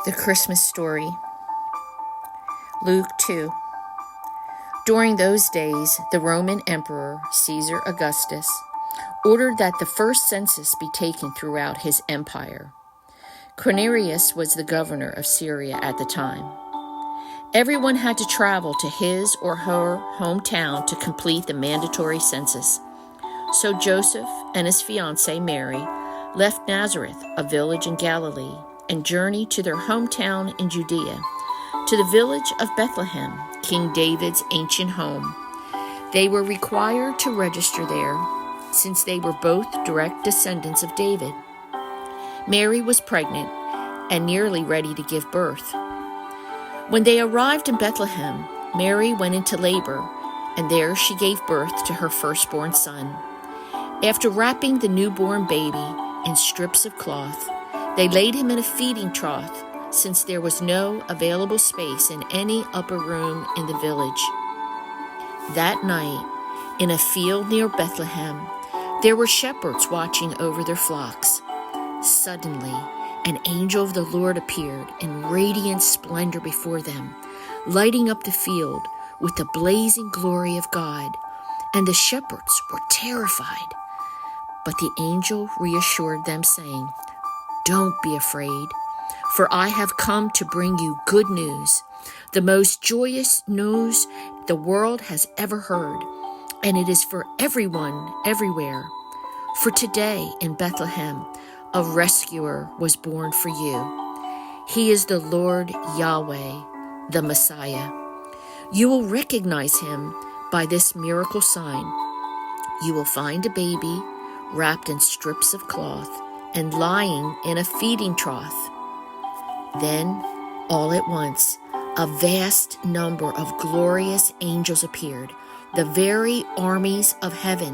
The Christmas Story. Luke 2. During those days, the Roman Emperor, Caesar Augustus, ordered that the first census be taken throughout his empire. Quirinius was the governor of Syria at the time. Everyone had to travel to his or her hometown to complete the mandatory census. So Joseph and his fiancée Mary left Nazareth, a village in Galilee, and journeyed to their hometown in Judea, to the village of Bethlehem, King David's ancient home. They were required to register there, since they were both direct descendants of David. Mary was pregnant and nearly ready to give birth. When they arrived in Bethlehem, Mary went into labor, and there she gave birth to her firstborn son. After wrapping the newborn baby in strips of cloth, they laid him in a feeding trough, since there was no available space in any upper room in the village. That night, in a field near Bethlehem, there were shepherds watching over their flocks. Suddenly, an angel of the Lord appeared in radiant splendor before them, lighting up the field with the blazing glory of God, and the shepherds were terrified. But the angel reassured them, saying, "Don't be afraid, for I have come to bring you good news, the most joyous news the world has ever heard, and it is for everyone, everywhere. For today in Bethlehem, a rescuer was born for you. He is the Lord Yahweh, the Messiah. You will recognize him by this miracle sign. You will find a baby wrapped in strips of cloth and lying in a feeding trough." Then, all at once, a vast number of glorious angels appeared, the very armies of heaven.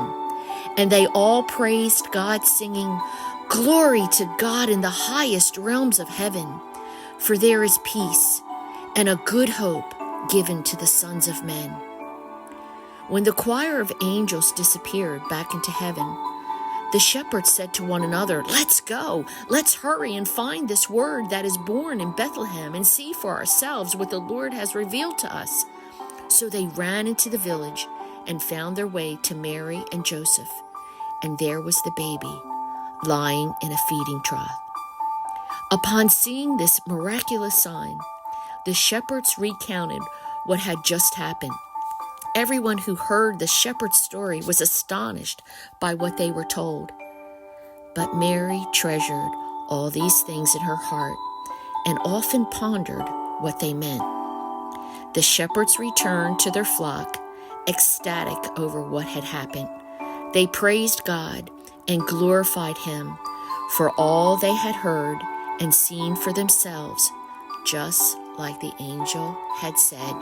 And they all praised God, singing, "Glory to God in the highest realms of heaven, for there is peace and a good hope given to the sons of men." When the choir of angels disappeared back into heaven, the shepherds said to one another, "Let's go. Let's hurry and find this word that is born in Bethlehem and see for ourselves what the Lord has revealed to us." So they ran into the village and found their way to Mary and Joseph. And there was the baby, lying in a feeding trough. Upon seeing this miraculous sign, the shepherds recounted what had just happened. Everyone who heard the shepherd's story was astonished by what they were told. But Mary treasured all these things in her heart and often pondered what they meant. The shepherds returned to their flock, ecstatic over what had happened. They praised God and glorified him for all they had heard and seen for themselves, just like the angel had said.